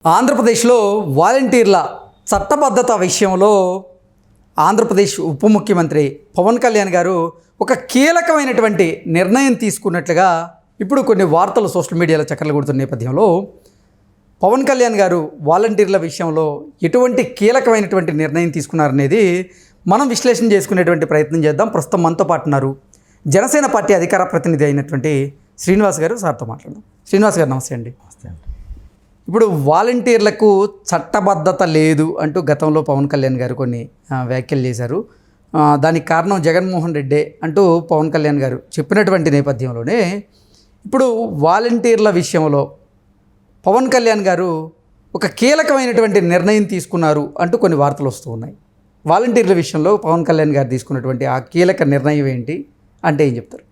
ఆంధ్రప్రదేశ్లో వాలంటీర్ల చట్టబద్ధత విషయంలో ఆంధ్రప్రదేశ్ ఉప ముఖ్యమంత్రి పవన్ కళ్యాణ్ గారు ఒక కీలకమైనటువంటి నిర్ణయం తీసుకున్నట్లుగా ఇప్పుడు కొన్ని వార్తలు సోషల్ మీడియాలో చక్కర్లు కొడుతున్న నేపథ్యంలో పవన్ కళ్యాణ్ గారు వాలంటీర్ల విషయంలో ఎటువంటి కీలకమైనటువంటి నిర్ణయం తీసుకున్నారనేది మనం విశ్లేషణ చేసుకునేటువంటి ప్రయత్నం చేద్దాం. ప్రస్తుతం మనతో పాటు ఉన్నారు జనసేన పార్టీ అధికార ప్రతినిధి అయినటువంటి శ్రీనివాస్ గారు. సార్తో మాట్లాడదాం. శ్రీనివాస్ గారు నమస్తే అండి. ఇప్పుడు వాలంటీర్లకు చట్టబద్ధత లేదు అంటూ గతంలో పవన్ కళ్యాణ్ గారు కొన్ని వ్యాఖ్యలు చేశారు. దానికి కారణం జగన్మోహన్ రెడ్డి అంటూ పవన్ కళ్యాణ్ గారు చెప్పినటువంటి నేపథ్యంలోనే ఇప్పుడు వాలంటీర్ల విషయంలో పవన్ కళ్యాణ్ గారు ఒక కీలకమైనటువంటి నిర్ణయం తీసుకున్నారు అంటూ కొన్ని వార్తలు వస్తూ ఉన్నాయి. వాలంటీర్ల విషయంలో పవన్ కళ్యాణ్ గారు తీసుకున్నటువంటి ఆ కీలక నిర్ణయం ఏంటి అంటే ఏం చెప్తారు?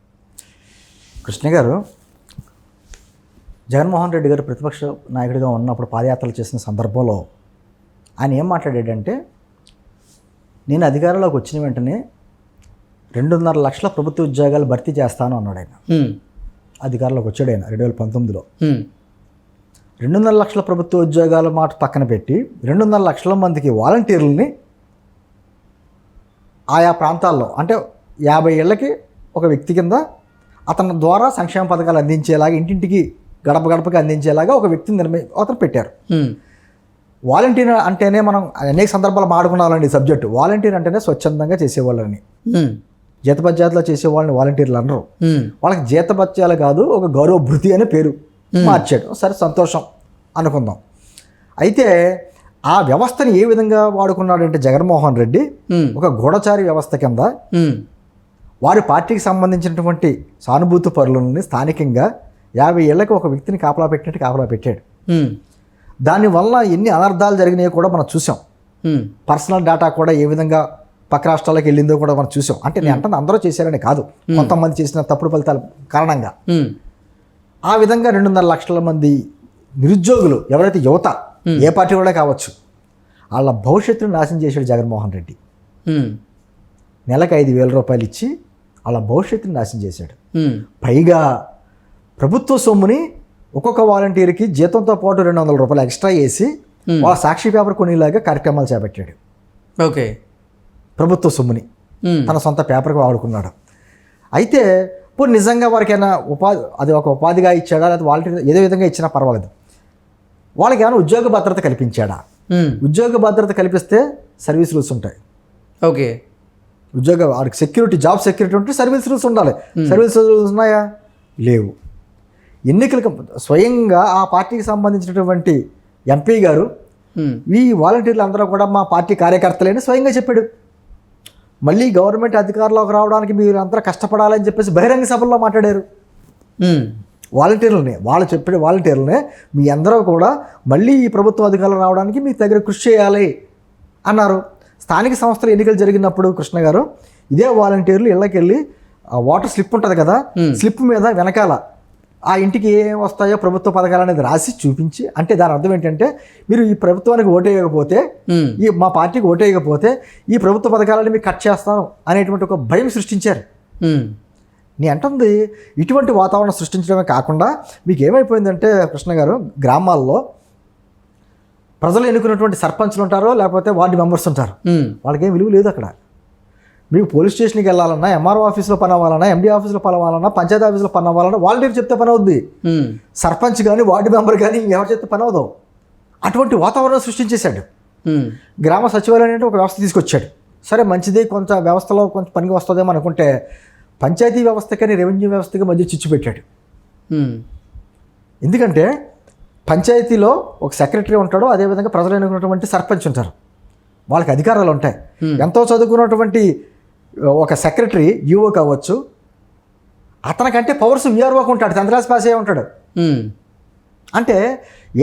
కృష్ణ గారు, జగన్మోహన్ రెడ్డి గారు ప్రతిపక్ష నాయకుడిగా ఉన్నప్పుడు పాదయాత్రలు చేసిన సందర్భంలో ఆయన ఏం మాట్లాడాడంటే, నేను అధికారంలోకి వచ్చిన వెంటనే 2.5 లక్షల ప్రభుత్వ ఉద్యోగాలు భర్తీ చేస్తాను అన్నాడు ఆయన. అధికారంలోకి వచ్చాడు ఆయన 2019లో. 2.5 లక్షల ప్రభుత్వ ఉద్యోగాల మాట పక్కన పెట్టి 2.5 లక్షల మందికి వాలంటీర్లని ఆయా ప్రాంతాల్లో, అంటే 50 ఏళ్ళకి ఒక వ్యక్తి కింద అతని ద్వారా సంక్షేమ పథకాలు అందించేలాగా, ఇంటింటికి గడప గడపకి అందించేలాగా ఒక వ్యక్తిని అతను పెట్టారు. వాలంటీర్ అంటేనే మనం అనేక సందర్భాలు మాడుకున్నామండి సబ్జెక్టు. వాలంటీర్ అంటేనే స్వచ్ఛందంగా చేసేవాళ్ళని, జీతభత్యాలు చేసేవాళ్ళని వాలంటీర్లు అనరు. వాళ్ళకి జీతభత్యాలు కాదు, ఒక గౌరవ భృతి అనే పేరు మార్చాడు. సరే, సంతోషం అనుకుందాం. అయితే ఆ వ్యవస్థని ఏ విధంగా వాడుకున్నాడంటే జగన్మోహన్ రెడ్డి ఒక గూఢచారి వ్యవస్థ కింద వారి పార్టీకి సంబంధించినటువంటి సానుభూతి పరులని స్థానికంగా 50 ఏళ్ళకి ఒక వ్యక్తిని కాపలా పెట్టినట్టు కాపలా పెట్టాడు. దానివల్ల ఎన్ని అనర్థాలు జరిగినాయో కూడా మనం చూసాం. పర్సనల్ డేటా కూడా ఏ విధంగా పక్క రాష్ట్రాలకు వెళ్ళిందో కూడా మనం చూసాం. అంటే నేను అంటే అందరూ చేశారని కాదు, కొంతమంది చేసిన తప్పుడు ఫలితాల కారణంగా ఆ విధంగా 2.5 లక్షల మంది నిరుద్యోగులు, ఎవరైతే యువత, ఏ పార్టీ కూడా కావచ్చు, వాళ్ళ భవిష్యత్తును నాశనం చేశాడు జగన్మోహన్ రెడ్డి. నెలకు 5,000 రూపాయలు ఇచ్చి వాళ్ళ భవిష్యత్తును నాశనం చేశాడు. పైగా ప్రభుత్వ సొమ్ముని ఒక్కొక్క వాలంటీర్కి జీతంతో పాటు 200 రూపాయలు ఎక్స్ట్రా వేసి వాళ్ళ సాక్షి పేపర్ కొనేలాగా కార్యక్రమాలు చేపట్టాడు. ఓకే, ప్రభుత్వ సొమ్ముని తన సొంత పేపర్కి వాడుకున్నాడు. అయితే ఇప్పుడు నిజంగా వారికి ఏమైనా అది ఒక ఉపాధిగా ఇచ్చాడా, లేదా వాలంటీర్ ఏదో విధంగా ఇచ్చినా పర్వాలేదు, వాళ్ళకి ఏమైనా ఉద్యోగ భద్రత కల్పించాడా? ఉద్యోగ భద్రత కల్పిస్తే సర్వీస్ రూల్స్ ఉంటాయి. ఓకే, వాడికి సెక్యూరిటీ, జాబ్ సెక్యూరిటీ ఉంటే సర్వీస్ రూల్స్ ఉండాలి. సర్వీస్ రూల్స్ ఉన్నాయా? లేవు. ఎన్నికలకు స్వయంగా ఆ పార్టీకి సంబంధించినటువంటి ఎంపీ గారు ఈ వాలంటీర్లు అందరూ కూడా మా పార్టీ కార్యకర్తలేని స్వయంగా చెప్పాడు. మళ్ళీ గవర్నమెంట్ అధికారంలోకి రావడానికి మీరు అందరూ కష్టపడాలని చెప్పేసి బహిరంగ సభల్లో మాట్లాడారు. వాలంటీర్లని, వాళ్ళు చెప్పిన వాలంటీర్లనే మీ అందరూ కూడా మళ్ళీ ఈ ప్రభుత్వ అధికారులు రావడానికి మీ దగ్గర కృషి చేయాలి అన్నారు. స్థానిక సంస్థల ఎన్నికలు జరిగినప్పుడు కృష్ణ గారు ఇదే వాలంటీర్లు ఇళ్ళకి వెళ్ళి వాటర్ స్లిప్ ఉంటుంది కదా, స్లిప్ మీద వెనకాల ఆ ఇంటికి ఏం వస్తాయో ప్రభుత్వ పథకాలు అనేది రాసి చూపించి, అంటే దాని అర్థం ఏంటంటే మీరు ఈ ప్రభుత్వానికి ఓటేయకపోతే, ఈ మా పార్టీకి ఓటేయకపోతే ఈ ప్రభుత్వ పథకాలని మీకు కట్ చేస్తాను అనేటువంటి ఒక భయం సృష్టించారు. నేను అంటుంది ఇటువంటి వాతావరణం సృష్టించడమే కాకుండా మీకు ఏమైపోయిందంటే కృష్ణ గారు, గ్రామాల్లో ప్రజలు ఎన్నుకున్నటువంటి సర్పంచ్లు ఉంటారో లేకపోతే వార్డు మెంబర్స్ ఉంటారు, వాళ్ళకి ఏం విలువ లేదు. అక్కడ మీకు పోలీస్ స్టేషన్కి వెళ్ళాలన్నా, ఎంఆర్ఓ ఆఫీస్లో పని అవ్వాలన్నా, ఎండి ఆఫీస్లో పని అవ్వాలన్నా, పంచాయతీ ఆఫీస్లో పని అవ్వాలన్నా వాలంటీర్ చెప్తే పని అవుద్ది. సర్పంచ్ కానీ వార్డు మెంబర్ కానీ ఎవరు చెప్తే పని అవ్వదు. అటువంటి వాతావరణం సృష్టించేశాడు. గ్రామ సచివాలయం అంటే ఒక వ్యవస్థ తీసుకొచ్చాడు. సరే, మంచిది, కొంత వ్యవస్థలో కొంచెం పనికి వస్తుందేమో అనుకుంటే పంచాయతీ వ్యవస్థ కానీ రెవెన్యూ వ్యవస్థకి మధ్య చిచ్చు పెట్టాడు. ఎందుకంటే పంచాయతీలో ఒక సెక్రటరీ ఉంటాడు, అదేవిధంగా ప్రజలు ఎన్నుకున్నటువంటి సర్పంచ్ ఉంటారు, వాళ్ళకి అధికారాలు ఉంటాయి. ఎంతో చదువుకున్నటువంటి ఒక సెక్రటరీ, ఈఓ కావచ్చు, అతనికంటే పవర్స్ వీఆర్ఓకి ఉంటాడు, 10th క్లాస్ పాస్ అయ్యి ఉంటాడు. అంటే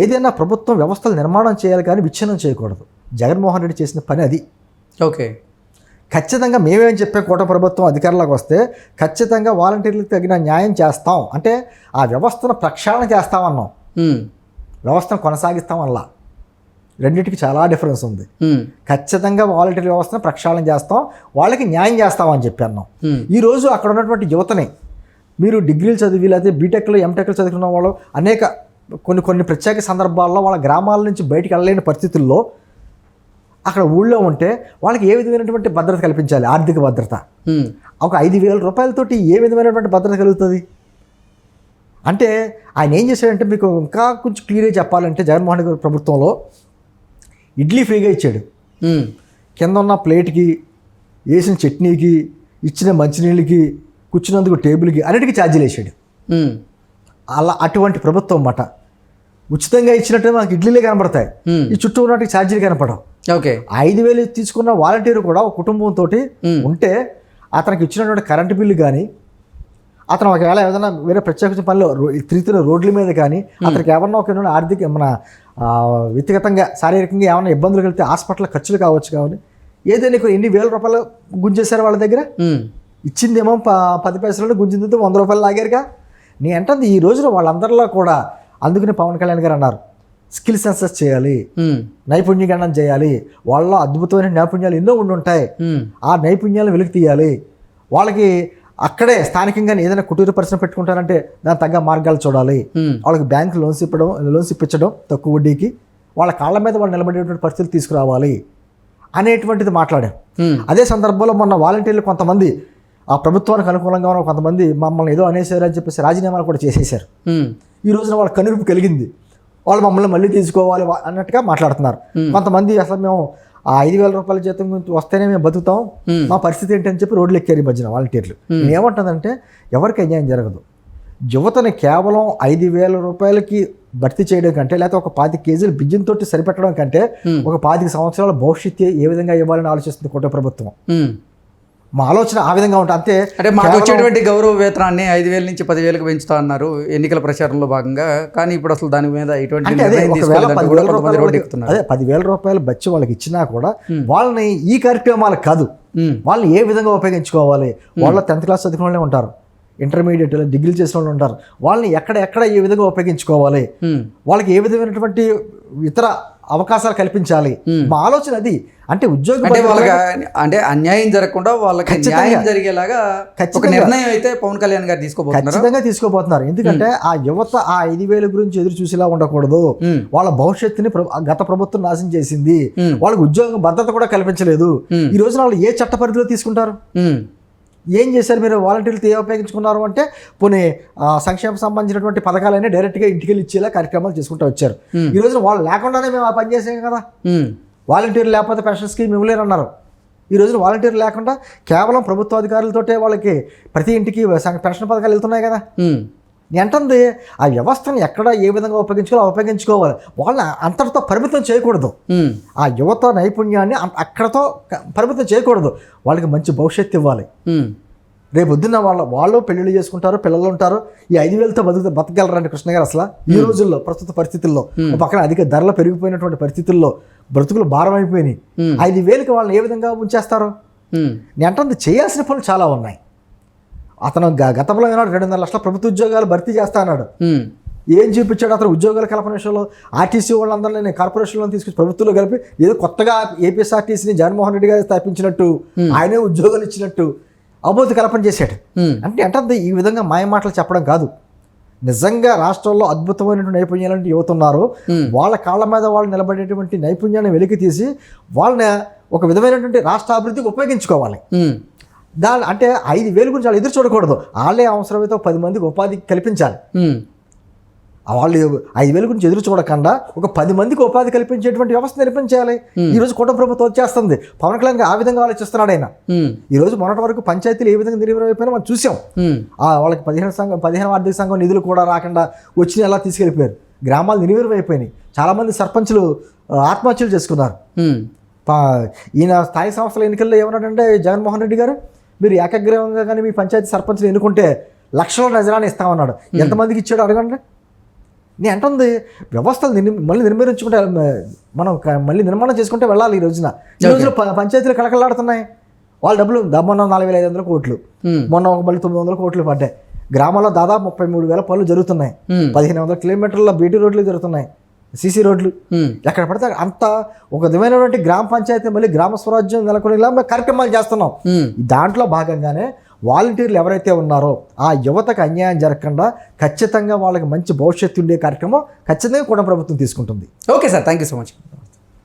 ఏదైనా ప్రభుత్వం వ్యవస్థలు నిర్మాణం చేయాలి కానీ విచ్ఛిన్నం చేయకూడదు. జగన్మోహన్ రెడ్డి చేసిన పని అది. ఓకే, ఖచ్చితంగా మేమేం చెప్పే కూటమి ప్రభుత్వం అధికారంలోకి వస్తే ఖచ్చితంగా వాలంటీర్లకు తగిన న్యాయం చేస్తాం, అంటే ఆ వ్యవస్థను ప్రక్షాళన చేస్తామన్నాం, వ్యవస్థను కొనసాగిస్తామల్లా. రెండింటికి చాలా డిఫరెన్స్ ఉంది. ఖచ్చితంగా వాలంటీర్ వ్యవస్థను ప్రక్షాళన చేస్తాం, వాళ్ళకి న్యాయం చేస్తామని చెప్పి అన్నాం. ఈరోజు అక్కడ ఉన్నటువంటి యువతని మీరు డిగ్రీలు చదివి లేకపోతే బీటెక్లో ఎంటెక్లో చదువుకున్న వాళ్ళు అనేక కొన్ని ప్రత్యేక సందర్భాల్లో వాళ్ళ గ్రామాల నుంచి బయటికి వెళ్ళలేని పరిస్థితుల్లో అక్కడ ఊళ్ళో ఉంటే వాళ్ళకి ఏ విధమైనటువంటి భద్రత కల్పించాలి? ఆర్థిక భద్రత. ఒక 5,000 రూపాయలతోటి ఏ విధమైనటువంటి భద్రత కలుగుతుంది? అంటే ఆయన ఏం చేశాడంటే, మీకు ఇంకా కొంచెం క్లియర్గా చెప్పాలంటే, జగన్మోహన్ రెడ్డి గారి ప్రభుత్వంలో ఇడ్లీ ఫ్రీగా ఇచ్చాడు. కింద ఉన్న ప్లేట్కి, వేసిన చట్నీకి, ఇచ్చిన మంచినీళ్ళకి, కూర్చున్నందుకు టేబుల్కి అన్నిటికీ ఛార్జీలు వేసాడు. అటువంటి ప్రభుత్వం అన్నమాట. ఉచితంగా ఇచ్చినట్టు మనకి ఇడ్లీలే కనపడతాయి, ఈ చుట్టూ ఉన్నట్టు ఛార్జీలు కనపడవు. ఓకే, 5,000 తీసుకున్న వాలంటీర్ కూడా ఒక కుటుంబంతో ఉంటే అతనికి ఇచ్చినటువంటి కరెంటు బిల్లు కానీ, అతను ఒకవేళ ఏదైనా వేరే ప్రత్యేక పనిలో తిరుగుతున్న రోడ్ల మీద కానీ, అతనికి ఏమన్నా ఒక ఆర్థిక మన వ్యక్తిగతంగా శారీరకంగా ఏమైనా ఇబ్బందులు కలిగితే హాస్పిటల్ ఖర్చులు కావచ్చు. కావాలి ఏదైనా ఎన్ని వేల రూపాయలు గుంజేశారు వాళ్ళ దగ్గర. ఇచ్చిందేమో 10 పైసలు, గుంజింది 100 రూపాయలు లాగారుగా. నేను అంటుంది ఈ రోజున వాళ్ళందరిలో కూడా, అందుకని పవన్ కళ్యాణ్ గారు అన్నారు, స్కిల్ సెన్సస్ చేయాలి, నైపుణ్యగణన చేయాలి. వాళ్ళలో అద్భుతమైన నైపుణ్యాలు ఎన్నో ఉంటాయి, ఆ నైపుణ్యాలను వెలికి తీయాలి. వాళ్ళకి అక్కడే స్థానికంగా ఏదైనా కుటీర పరిశ్రమ పెట్టుకుంటారంటే దాని తగ్గ మార్గాలు చూడాలి. వాళ్ళకి బ్యాంకు లోన్స్ ఇప్పించడం తక్కువ వడ్డీకి, వాళ్ళ కాళ్ళ మీద వాళ్ళు నిలబడేటువంటి పరిస్థితులు తీసుకురావాలి అనేటువంటిది మాట్లాడాం. అదే సందర్భంలో మొన్న వాలంటీర్లు కొంతమంది ఆ ప్రభుత్వానికి అనుకూలంగా ఉన్న కొంతమంది మమ్మల్ని ఏదో అనేసారు అని చెప్పేసి రాజీనామాలు కూడా చేసేసారు. ఈ రోజున వాళ్ళ కనువిప్పు కలిగింది, వాళ్ళు మమ్మల్ని మళ్ళీ తీసుకోవాలి అన్నట్టుగా మాట్లాడుతున్నారు. కొంతమంది అసలు మేము ఆ 5,000 రూపాయల జీతం గురించి వస్తేనే మేము బతుకుతాం, మా పరిస్థితి ఏంటని చెప్పి రోడ్లు ఎక్కారు ఈ మధ్యన వాలంటీర్లు. ఏమంటుందంటే, ఎవరికి అన్యాయం జరగదు. యువతని కేవలం 5,000 రూపాయలకి భర్తీ చేయడం కంటే, లేకపోతే ఒక 25 కేజీల బియ్యంతో సరిపెట్టడం కంటే, ఒక 25 సంవత్సరాల భవిష్యత్తు ఏ విధంగా ఇవ్వాలని ఆలోచిస్తుంది కూటమి ప్రభుత్వం. మా ఆలోచన ఆ విధంగా ఉంటుంది. అంతే, అంటే మాకు వచ్చేటువంటి గౌరవ వేతనాన్ని 5,000 నుంచి 10,000కి పెంచుతా అన్నారు ఎన్నికల ప్రచారంలో భాగంగా. కానీ ఇప్పుడు అసలు దాని మీద ఇటువంటి 10,000 రూపాయలు బచ్చి వాళ్ళకి ఇచ్చినా కూడా వాళ్ళని ఈ కార్యక్రమాలకు కాదు, వాళ్ళని ఏ విధంగా ఉపయోగించుకోవాలి. వాళ్ళ 10th క్లాస్ చదువుకునే వాళ్ళే ఉంటారు, ఇంటర్మీడియట్ డిగ్రీలు చేసిన వాళ్ళు ఉంటారు. వాళ్ళని ఎక్కడ ఏ విధంగా ఉపయోగించుకోవాలి, వాళ్ళకి ఏ విధమైనటువంటి ఇతర అవకాశాలు కల్పించాలి. మా ఆలోచన అది. అంటే ఉద్యోగం అంటే అన్యాయం జరగకుండా వాళ్ళకి న్యాయం జరిగేలాగా ఒక నిర్ణయం అయితే పవన్ కళ్యాణ్ గారు ఖచ్చితంగా తీసుకోబోతున్నారు. ఎందుకంటే ఆ యువత ఆ 5,000 గురించి ఎదురు చూసేలా ఉండకూడదు. వాళ్ళ భవిష్యత్తుని గత ప్రభుత్వం నాశనం చేసింది, వాళ్ళకి ఉద్యోగం భద్రత కూడా కల్పించలేదు. ఈ రోజున వాళ్ళు ఏ చట్ట పరిధిలో తీసుకుంటారు? ఏం చేశారు మీరు? వాలంటీర్లు ఏ ఉపయోగించుకున్నారు అంటే, పోనీ సంక్షేమ సంబంధించినటువంటి పథకాలన్నీ డైరెక్ట్గా ఇంటికి వెళ్ళి ఇచ్చేలా కార్యక్రమాలు చేసుకుంటూ వచ్చారు. ఈ రోజున వాళ్ళు లేకుండానే మేము ఆ పని చేసాం కదా. వాలంటీర్లు లేకపోతే పెన్షన్ స్కీమ్ ఇవ్వలేరన్నారు. ఈ రోజున వాలంటీర్లు లేకుండా కేవలం ప్రభుత్వ అధికారులతోటే వాళ్ళకి ప్రతి ఇంటికి పెన్షన్ పథకాలు వెళ్తున్నాయి కదా. ఏంటంది, ఆ వ్యవస్థను ఎక్కడ ఏ విధంగా ఉపయోగించుకోవాలి. వాళ్ళని అంతటితో పరిమితం చేయకూడదు. ఆ యువత నైపుణ్యాన్ని అక్కడతో పరిమితం చేయకూడదు. వాళ్ళకి మంచి భవిష్యత్తు ఇవ్వాలి. రేపు పొద్దున్న వాళ్ళు పెళ్లిళ్ళు చేసుకుంటారు, పిల్లలు ఉంటారు. ఈ 5,000తో బతకగలరండి కృష్ణ గారు? అసలు ఈ రోజుల్లో ప్రస్తుత పరిస్థితుల్లో పక్కన అధిక ధరలు పెరిగిపోయినటువంటి పరిస్థితుల్లో బ్రతుకులు భారం అయిపోయినాయి. 5,000కి వాళ్ళని ఏ విధంగా ఉంచేస్తారు? నేను అంటే చేయాల్సిన పనులు చాలా ఉన్నాయి. అతను గతంలో ఏనాడు 2.5 లక్షల ప్రభుత్వ ఉద్యోగాలు భర్తీ చేస్తా అన్నాడు. ఏం చూపించాడు? అతను ఉద్యోగాల కల్పన విషయంలో ఆర్టీసీ వాళ్ళందరినీ కార్పొరేషన్లో తీసుకొచ్చి ప్రభుత్వంలో కలిపి ఏదో కొత్తగా ఏపీఎస్ఆర్టీసీని జగన్మోహన్ రెడ్డి గారు స్థాపించినట్టు, ఆయనే ఉద్యోగాలు ఇచ్చినట్టు అబోధ కల్పన చేశాడు. అంటే ఈ విధంగా మాయ మాటలు చెప్పడం కాదు. నిజంగా రాష్ట్రంలో అద్భుతమైనటువంటి నైపుణ్యాలంటే యువత ఉన్నారు. వాళ్ళ కాళ్ళ మీద వాళ్ళు నిలబడేటువంటి నైపుణ్యాన్ని వెలికి తీసి వాళ్ళని ఒక విధమైనటువంటి రాష్ట్ర అభివృద్ధికి ఉపయోగించుకోవాలి. అంటే 5,000 గురించి వాళ్ళు ఎదురు చూడకూడదు. వాళ్ళే అవసరమైతే 10 మందికి ఉపాధి కల్పించాలి. వాళ్ళు 5,000 గురించి ఎదురు చూడకుండా ఒక 10 మందికి ఉపాధి కల్పించేటువంటి వ్యవస్థ నిర్మించాలి. ఈ రోజు కూటమి ప్రభుత్వం వచ్చేస్తుంది. పవన్ కళ్యాణ్ ఆ విధంగా ఆలోచిస్తున్నాడు ఆయన. ఈ రోజు మొన్నటి వరకు పంచాయతీలు ఏ విధంగా నిర్వహిపోయినా మనం చూసాం. వాళ్ళకి 15 ఆర్థిక సంఘం నిధులు కూడా రాకుండా వచ్చి ఎలా తీసుకెళ్ళిపోయారు. గ్రామాలు నిర్వీర్యమైపోయినాయి. చాలామంది సర్పంచులు ఆత్మహత్యలు చేసుకున్నారు. ఈయన స్థానిక సంస్థల ఎన్నికల్లో ఏమన్నాడంటే జగన్మోహన్ రెడ్డి గారు, మీరు ఏకగ్రీవంగా కానీ మీ పంచాయతీ సర్పంచ్ని ఎన్నుకుంటే లక్షల నజరాన్ని ఇస్తామన్నాడు. ఎంతమందికి ఇచ్చాడు అడగండి. నేను అంటుంది, వ్యవస్థలు మళ్ళీ నిర్మించుకుంటే మనం మళ్ళీ నిర్మాణం చేసుకుంటే వెళ్ళాలి. ఈ రోజున పంచాయతీలు కలకలాడుతున్నాయి. వాళ్ళ డబ్బులు మొన్న 4,500 కోట్లు, మొన్న మళ్ళీ 900 కోట్లు పడ్డాయి. గ్రామాల్లో దాదాపు 33,000 పనులు జరుగుతున్నాయి. 1,500 కిలోమీటర్ల బీటీ రోడ్లు జరుగుతున్నాయి, సీసీ రోడ్లు. ఎక్కడ పడితే అంత ఒక విధమైనటువంటి గ్రామ పంచాయతీ మళ్ళీ గ్రామ స్వరాజ్యం నెలకొనేలా కార్యక్రమాలు చేస్తున్నాం. దాంట్లో భాగంగానే వాలంటీర్లు ఎవరైతే ఉన్నారో ఆ యువతకు అన్యాయం జరగకుండా ఖచ్చితంగా వాళ్ళకి మంచి భవిష్యత్తు ఉండే కార్యక్రమం ఖచ్చితంగా కూడా ప్రభుత్వం తీసుకుంటుంది. Okay sir, thank you so much.